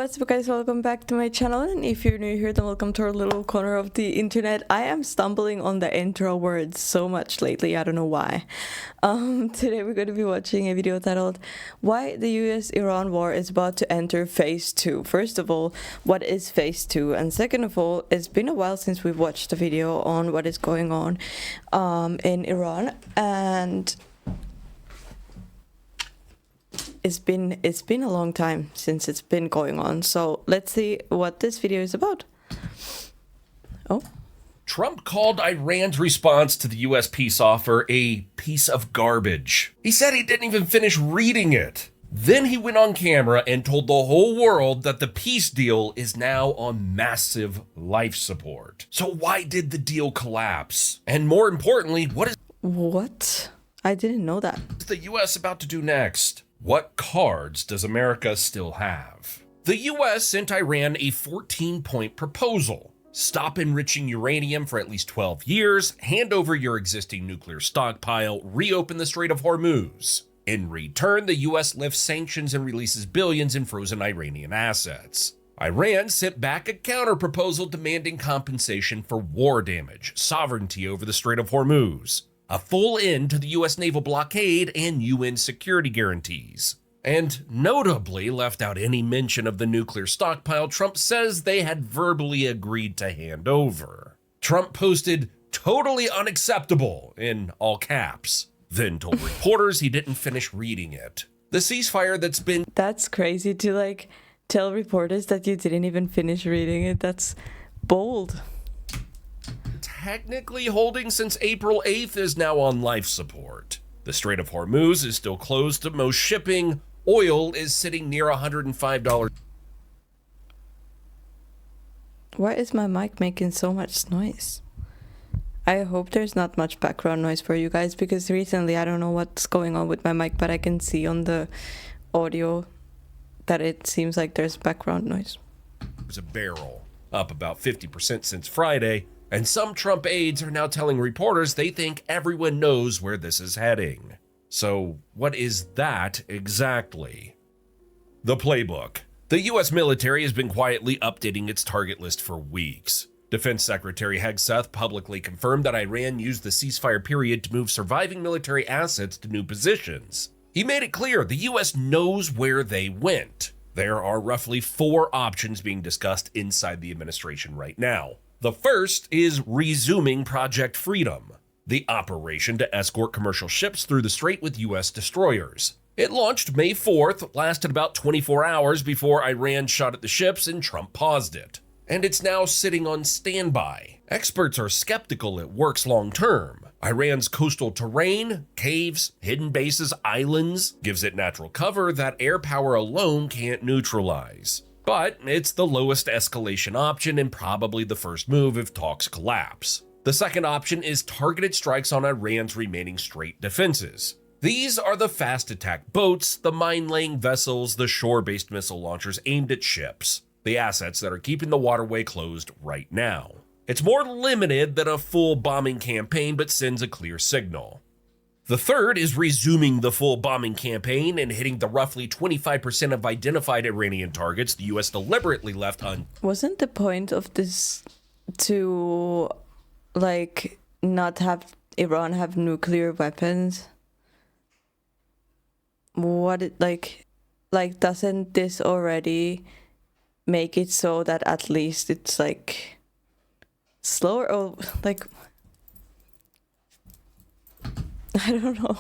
What's up guys, welcome back to my channel, and if you're new here then welcome to our little corner of the internet. I am stumbling on the intro words so much lately, I don't know why. Today we're going to be watching a video titled Why the US-Iran War is About to Enter Phase 2. First of all, what is Phase 2? And second of all, it's been a while since we've watched a video on what is going on in Iran, and It's been a long time since it's been going on, so let's see what this video is about. Oh. Trump called Iran's response to the U.S. peace offer a piece of garbage. He said he didn't even finish reading it. Then he went on camera and told the whole world that the peace deal is now on massive life support. So why did the deal collapse? And more importantly, What? I didn't know that. Is the U.S. about to do next? What cards does America still have? The U.S. sent Iran a 14-point proposal. Stop enriching uranium for at least 12 years, hand over your existing nuclear stockpile, reopen the Strait of Hormuz. In return, the U.S. lifts sanctions and releases billions in frozen Iranian assets. Iran sent back a counter-proposal demanding compensation for war damage, sovereignty over the Strait of Hormuz, a full end to the U.S. naval blockade, and UN security guarantees. And notably left out any mention of the nuclear stockpile Trump says they had verbally agreed to hand over. Trump posted, "Totally unacceptable," in all caps, then told reporters he didn't finish reading it. The ceasefire That's crazy to tell reporters that you didn't even finish reading it. That's bold. Technically holding since April 8th is now on life support. The Strait of Hormuz is still closed to most shipping. Oil is sitting near $105. Why is my mic making so much noise? I hope there's not much background noise for you guys, because recently I don't know what's going on with my mic, but I can see on the audio that it seems like there's background noise. There's a barrel, up about 50% since Friday. And some Trump aides are now telling reporters they think everyone knows where this is heading. So what is that exactly? The playbook. The U.S. military has been quietly updating its target list for weeks. Defense Secretary Hegseth publicly confirmed that Iran used the ceasefire period to move surviving military assets to new positions. He made it clear the U.S. knows where they went. There are roughly 4 options being discussed inside the administration right now. The first is resuming Project Freedom, the operation to escort commercial ships through the strait with U.S. destroyers. It launched May 4th, lasted about 24 hours before Iran shot at the ships and Trump paused it. And it's now sitting on standby. Experts are skeptical it works long term. Iran's coastal terrain, caves, hidden bases, islands, gives it natural cover that air power alone can't neutralize. But it's the lowest escalation option and probably the first move if talks collapse. The second option is targeted strikes on Iran's remaining strait defenses. These are the fast attack boats, the mine-laying vessels, the shore-based missile launchers aimed at ships, the assets that are keeping the waterway closed right now. It's more limited than a full bombing campaign, but sends a clear signal. The third is resuming the full bombing campaign and hitting the roughly 25% of identified Iranian targets the U.S. deliberately left Wasn't the point of this to, not have Iran have nuclear weapons? Doesn't this already make it so that at least it's, slower, or, I don't know.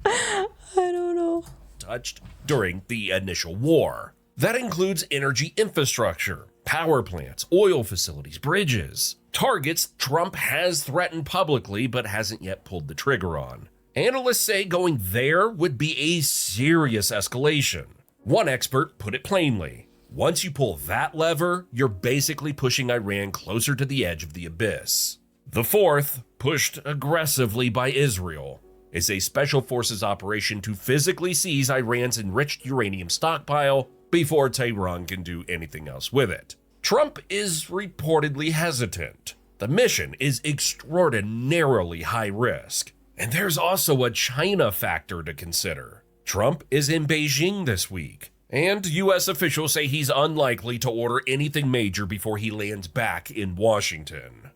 I don't know. Touched during the initial war. That includes energy infrastructure, power plants, oil facilities, bridges, targets Trump has threatened publicly but hasn't yet pulled the trigger on. Analysts say going there would be a serious escalation. One expert put it plainly: once you pull that lever, you're basically pushing Iran closer to the edge of the abyss. The fourth, pushed aggressively by Israel, is a special forces operation to physically seize Iran's enriched uranium stockpile before Tehran can do anything else with it. Trump is reportedly hesitant. The mission is extraordinarily high risk. And there's also a China factor to consider. Trump is in Beijing this week, And U.S. officials say he's unlikely to order anything major before he lands back in Washington.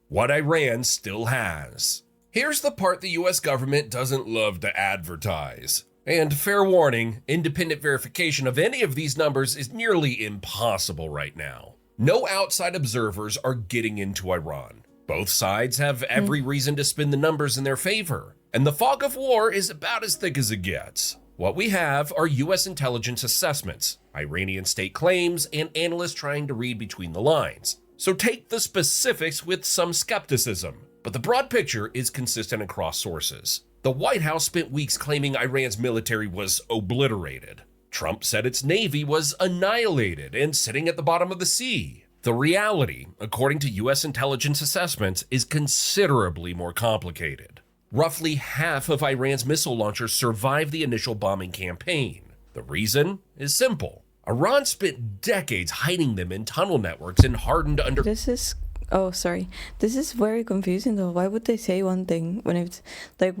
What Iran still has. Here's the part the U.S. government doesn't love to advertise. And fair warning, independent verification of any of these numbers is nearly impossible right now. No outside observers are getting into Iran. Both sides have every reason to spin the numbers in their favor, and the fog of war is about as thick as it gets. What we have are U.S. intelligence assessments, Iranian state claims, and analysts trying to read between the lines. So take the specifics with some skepticism, but the broad picture is consistent across sources. The White House spent weeks claiming Iran's military was obliterated. Trump said its navy was annihilated and sitting at the bottom of the sea. The reality, according to U.S. intelligence assessments, is considerably more complicated. Roughly half of Iran's missile launchers survived the initial bombing campaign. The reason is simple. Iran spent decades hiding them in tunnel networks and hardened under... Oh, sorry. This is very confusing though. Why would they say one thing when it's like,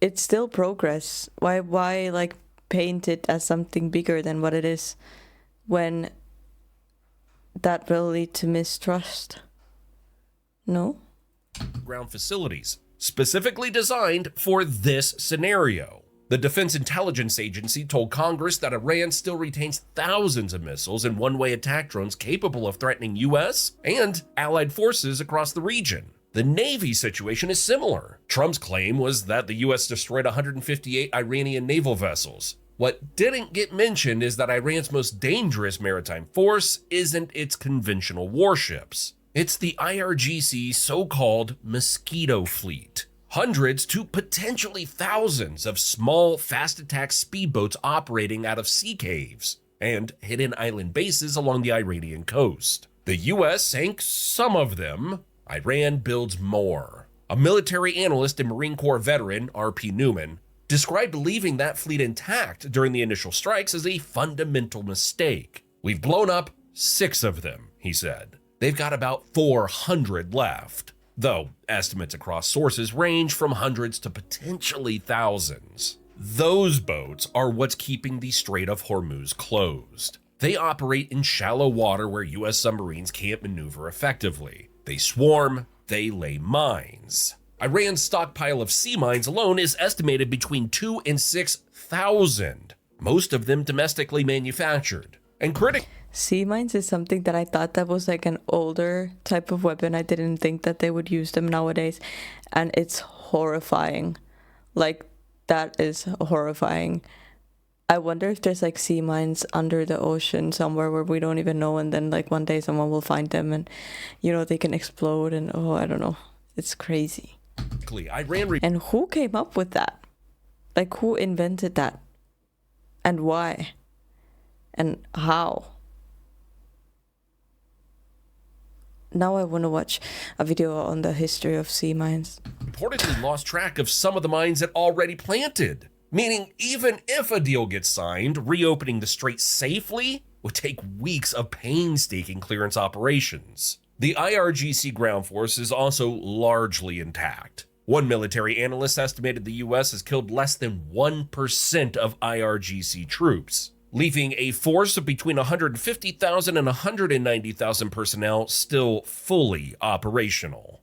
it's still progress? Why like paint it as something bigger than what it is when that will lead to mistrust? No? Ground facilities, specifically designed for this scenario. The Defense Intelligence Agency told Congress that Iran still retains thousands of missiles and one-way attack drones capable of threatening U.S. and allied forces across the region. The Navy situation is similar. Trump's claim was that the U.S. destroyed 158 Iranian naval vessels. What didn't get mentioned is that Iran's most dangerous maritime force isn't its conventional warships. It's the IRGC's so-called Mosquito Fleet. Hundreds to potentially thousands of small, fast-attack speedboats operating out of sea caves and hidden island bases along the Iranian coast. The U.S. sank some of them. Iran builds more. A military analyst and Marine Corps veteran, R.P. Newman, described leaving that fleet intact during the initial strikes as a fundamental mistake. We've blown up 6 of them, he said. They've got about 400 left. Though estimates across sources range from hundreds to potentially thousands. Those boats are what's keeping the Strait of Hormuz closed. They operate in shallow water where U.S. submarines can't maneuver effectively. They swarm, they lay mines. Iran's stockpile of sea mines alone is estimated between 2,000 and 6,000, most of them domestically manufactured. And sea mines is something that I thought that was like an older type of weapon. I didn't think that they would use them nowadays. And it's horrifying. Like, that is horrifying. I wonder if there's like sea mines under the ocean somewhere where we don't even know. And then like one day someone will find them and, you know, they can explode. And oh, I don't know. It's crazy. And who came up with that? Like, who invented that? And why? And how? Now I want to watch a video on the history of sea mines. Reportedly lost track of some of the mines it already planted, meaning even if a deal gets signed, reopening the strait safely would take weeks of painstaking clearance operations. The IRGC ground force is also largely intact. One military analyst estimated the U.S. has killed less than 1% of IRGC troops, leaving a force of between 150,000 and 190,000 personnel still fully operational.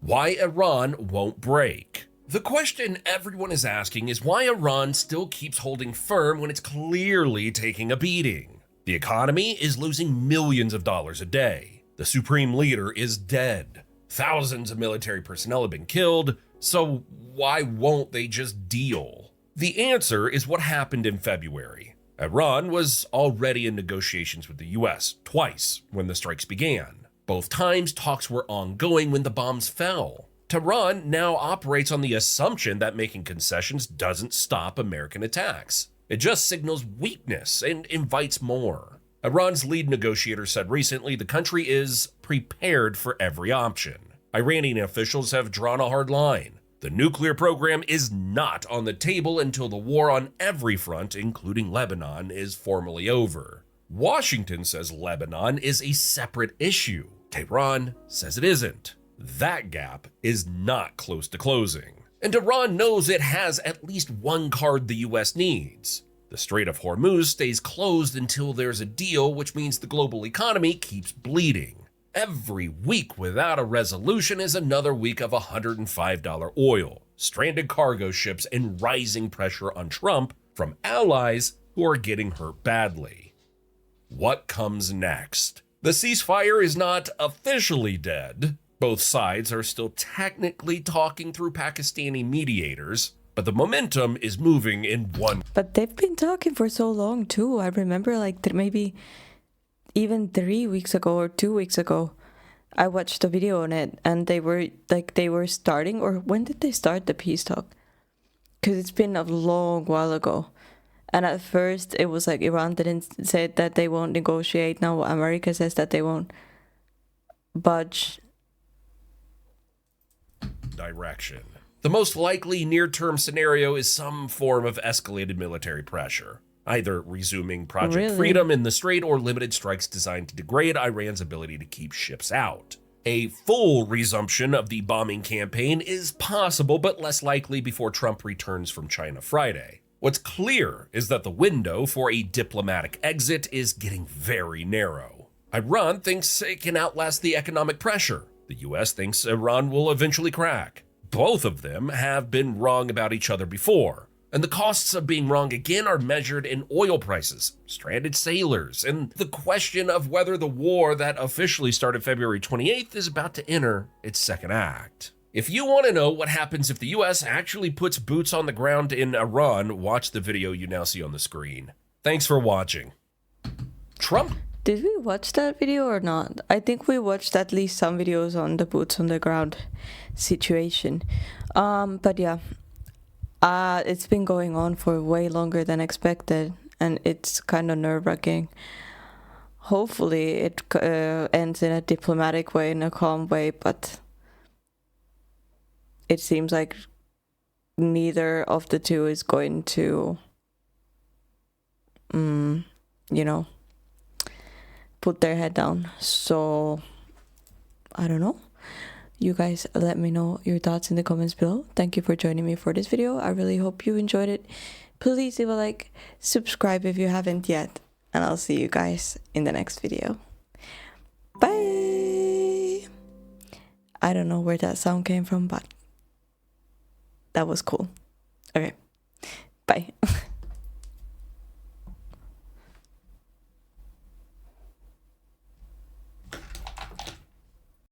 Why Iran won't break? The question everyone is asking is why Iran still keeps holding firm when it's clearly taking a beating. The economy is losing millions of dollars a day. The supreme leader is dead. Thousands of military personnel have been killed, so why won't they just deal? The answer is what happened in February. Iran was already in negotiations with the US twice when the strikes began. Both times talks were ongoing when the bombs fell. Tehran now operates on the assumption that making concessions doesn't stop American attacks. It just signals weakness and invites more. Iran's lead negotiator said recently the country is prepared for every option. Iranian officials have drawn a hard line. The nuclear program is not on the table until the war on every front, including Lebanon, is formally over. Washington says Lebanon is a separate issue. Tehran says it isn't. That gap is not close to closing. And Iran knows it has at least one card the US needs. The Strait of Hormuz stays closed until there's a deal, which means the global economy keeps bleeding. Every week without a resolution is another week of $105 oil, stranded cargo ships, and rising pressure on Trump from allies who are getting hurt badly. What comes next? The ceasefire is not officially dead. Both sides are still technically talking through Pakistani mediators, but the momentum is moving in one. But they've been talking for so long too. I remember like maybe even 3 weeks ago or 2 weeks ago, I watched a video on it and they were starting, or when did they start the peace talk? Because it's been a long while ago. And at first it was like Iran didn't say that they won't negotiate. Now America says that they won't budge. Direction. The most likely near-term scenario is some form of escalated military pressure, either resuming Project Freedom in the Strait or limited strikes designed to degrade Iran's ability to keep ships out. A full resumption of the bombing campaign is possible, but less likely before Trump returns from China Friday. What's clear is that the window for a diplomatic exit is getting very narrow. Iran thinks it can outlast the economic pressure. The US thinks Iran will eventually crack. Both of them have been wrong about each other before, and the costs of being wrong again are measured in oil prices, stranded sailors, and the question of whether the war that officially started February 28th is about to enter its second act. If you want to know what happens if the US actually puts boots on the ground in Iran, watch the video you now see on the screen. Thanks for watching. Trump. Did we watch that video or not? I think we watched at least some videos on the boots on the ground situation. But yeah, it's been going on for way longer than expected, and it's kind of nerve-wracking. Hopefully it ends in a diplomatic way, in a calm way, but it seems like neither of the two is going to, put their head down. So I don't know. You guys let me know your thoughts in the comments below. Thank you for joining me for this video. I really hope you enjoyed it. Please leave a like, subscribe if you haven't yet, and I'll see you guys in the next video. Bye. I don't know where that sound came from, but that was cool. Okay, bye.